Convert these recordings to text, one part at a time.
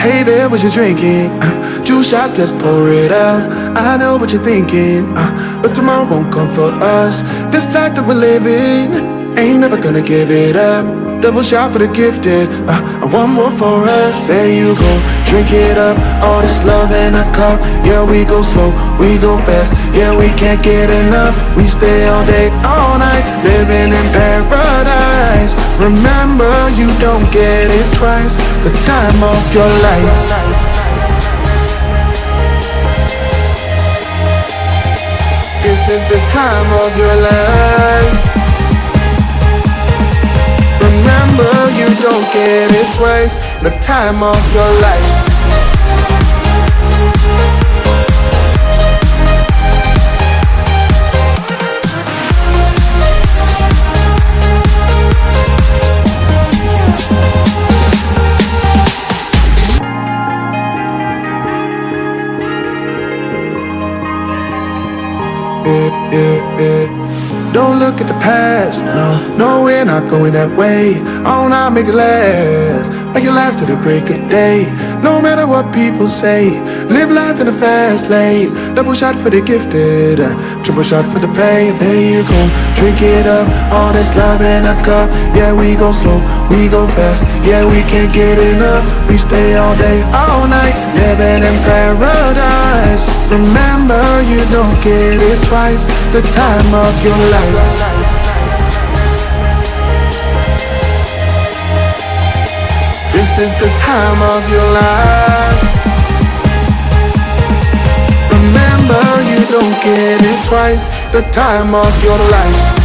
Hey there, what you drinking? 2 shots, let's pour it out. I know what you're thinking, but tomorrow won't come for us. This life that we're living, ain't never gonna give it up. Double shot for the gifted, and one more for us. There you go, drink it up. All this love in a cup. Yeah, we go slow, we go fast. Yeah, we can't get enough. We stay all day, all night, living in paradise. Remember, you don't get it twice. The time of your life. This is the time of your life. Remember, you don't get it twice. The time of your life. Don't look at the past, no, we're not going that way. Oh, now make it last, make it last to the break of day. No matter what people say, live life in a fast lane. Double shot for the gifted, triple shot for the pain. There you go, drink it up, all this love in a cup. Yeah, we go slow, we go fast. Yeah, we can't get enough. We stay all day, all night, living in paradise. Remember, you don't get it twice. The time of your life. This is the time of your life. Remember, you don't get it twice. The time of your life.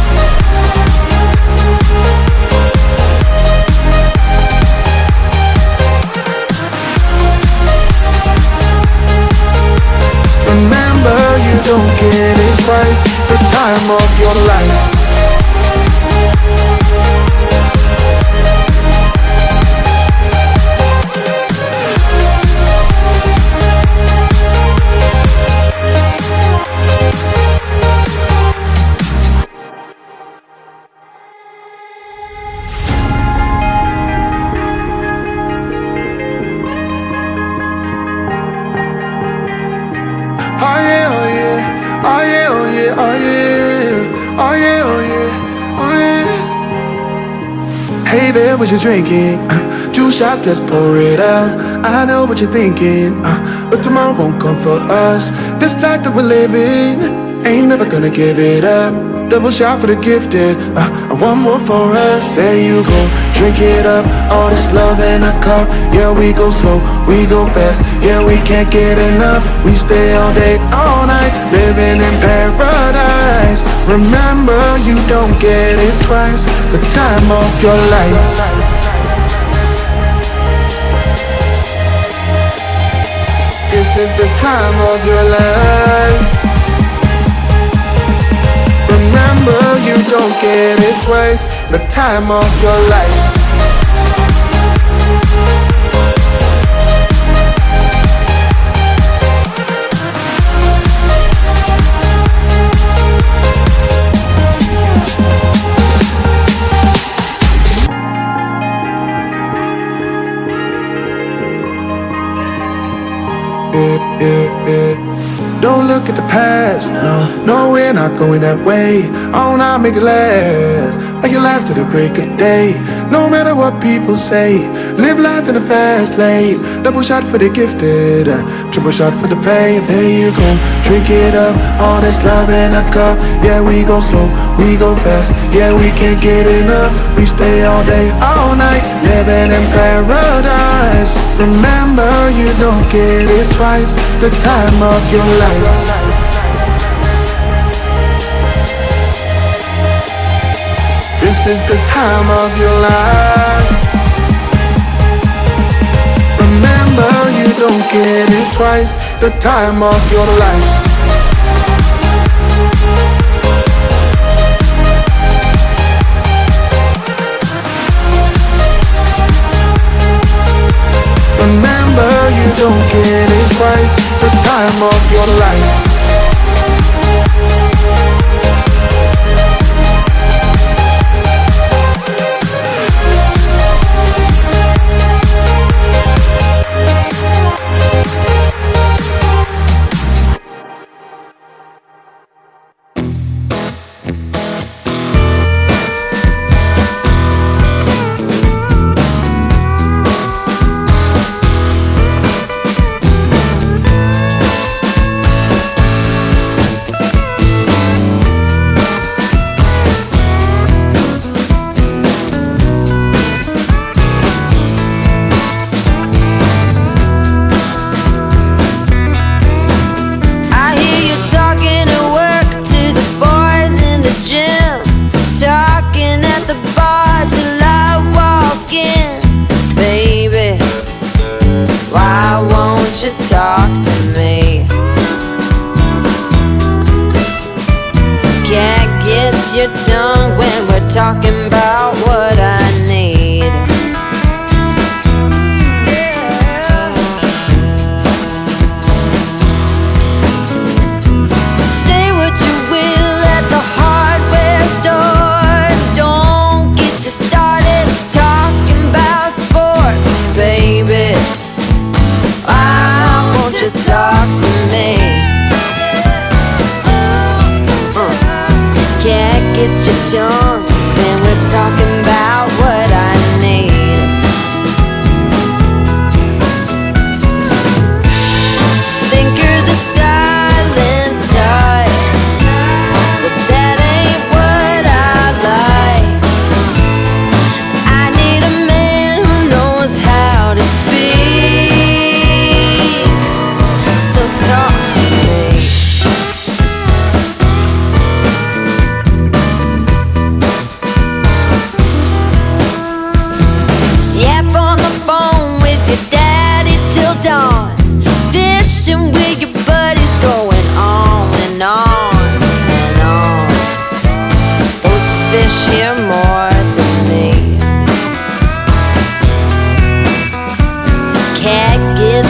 Remember, you don't get it twice. The time of your life. Oh yeah, oh yeah, oh yeah, oh yeah, oh yeah, oh yeah, oh yeah, oh yeah. Hey there, what you drinking? 2 shots, let's pour it out. I know what you're thinking, but tomorrow won't come for us. This life that we're living, ain't never gonna give it up. Double shot for the gifted, and one more for us. There you go, drink it up. All this love in a cup. Yeah, we go slow, we go fast. Yeah, we can't get enough. We stay all day, all night, living in paradise. Remember, you don't get it twice. The time of your life. This is the time of your life. Remember, you don't get it twice. The time of your life. Don't look at the past, no, we're not going that way. Oh, now make it last, make it last to the break of day. No matter what people say, live life in a fast lane. Double shot for the gifted, triple shot for the pain. There you go, drink it up, all this love in a cup. Yeah, we go slow, we go fast. Yeah, we can't get enough. We stay all day, all night, living in paradise. Remember, you don't get it twice. The time of your life. This is the time of your life. Remember, you don't get it twice. The time of your life. Remember, you don't get it twice. The time of your life.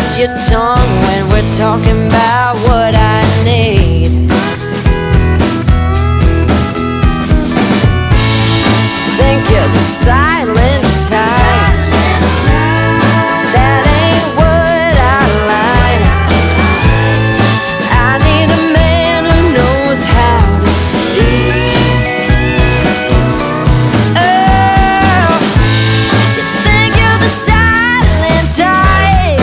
kiss your tongue when we're talking about what I need. Think you're the silent type. That ain't what I like. I need a man who knows how to speak. Oh, you think you're the silent type,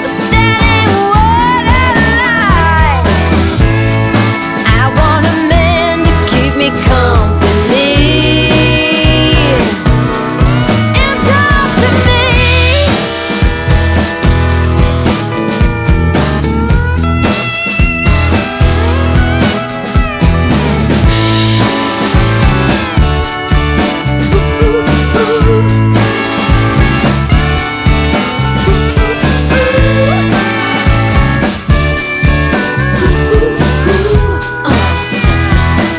but that ain't what I like. I want a man to keep me company. You talk to me.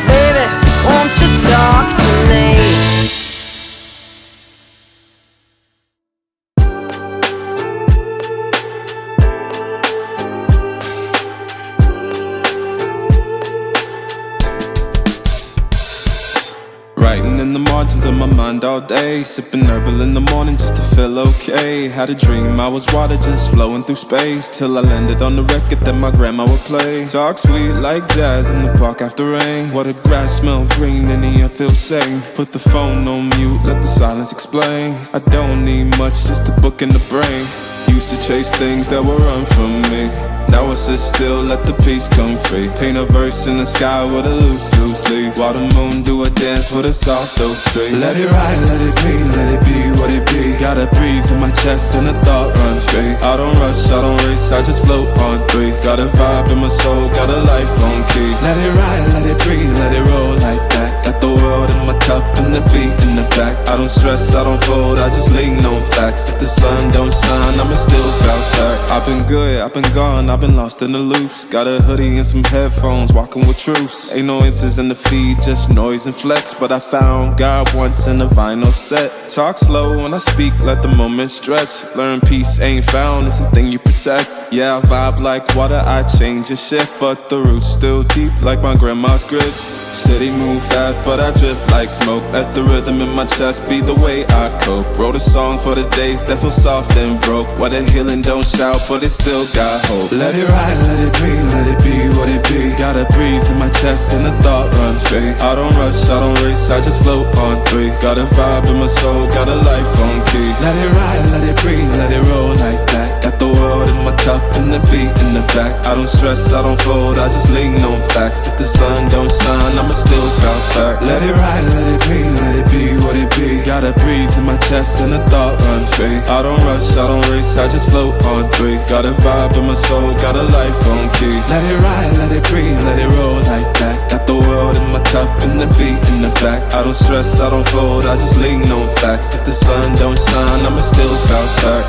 Baby, won't you talk to me? Writing in the margins of my mind all day, sipping herbal in the morning just to feel okay. Had a dream I was water just flowing through space, till I landed on the record that my grandma would play. Talk sweet like jazz in the park after rain. Water grass smell green and the air feels sane. Put the phone on mute, let the silence explain. I don't need much, just a book in the brain. Used to chase things that would run from me. Now I sit still, let the peace come free. Paint a verse in the sky with a loose leaf. While the moon do a dance with a soft oak tree. Let it ride, let it be, let it be what it be. Got a breeze in my chest and a thought run free. I don't rush, I don't race, I just float on three. Got a vibe in my soul, got a life on key. Let it ride, let it breathe, let it roll like that. Got the world in my cup and the beat in the back. I don't stress, I don't fold, I just lean on facts. If the sun don't shine, I'ma still bounce back. I've been good, I've been gone, I've been lost in the loops. Got a hoodie and some headphones, walking with troops. Ain't no answers in the feed, just noise and flex. But I found God once in a vinyl set. Talk slow when I speak, let the moment stretch. Learn peace ain't found, it's a thing you protect. Yeah, I vibe like water, I change and shift. But the roots still deep like my grandma's grits. City move fast, but I drift like smoke. Let the rhythm in my chest be the way I cope. Wrote a song for the days that feel soft and broke. Where the healing don't shout, but it still got hope. Let it ride, let it be, let it be what it be. Got a breeze in my chest and a thought run free. I don't rush, I don't race, I just float on three. Got a vibe in my soul, got a life on key. Let it ride, let it breathe, let it roll like that. Got the world in my cup and the beat in the back. I don't stress, I don't fold, I just lean on facts. If the sun don't shine, I'ma still bounce back. Let it ride, let it be, let it be what it be. Got a breeze in my chest and a thought run free. I don't rush, I don't race, I just float on three. Got a vibe in my soul, got a life on key. Let it ride, let it breathe, let it roll like that. Got the world in my cup and the beat in the back. I don't stress, I don't fold, I just lean on facts. If the sun don't shine, I'ma still bounce back.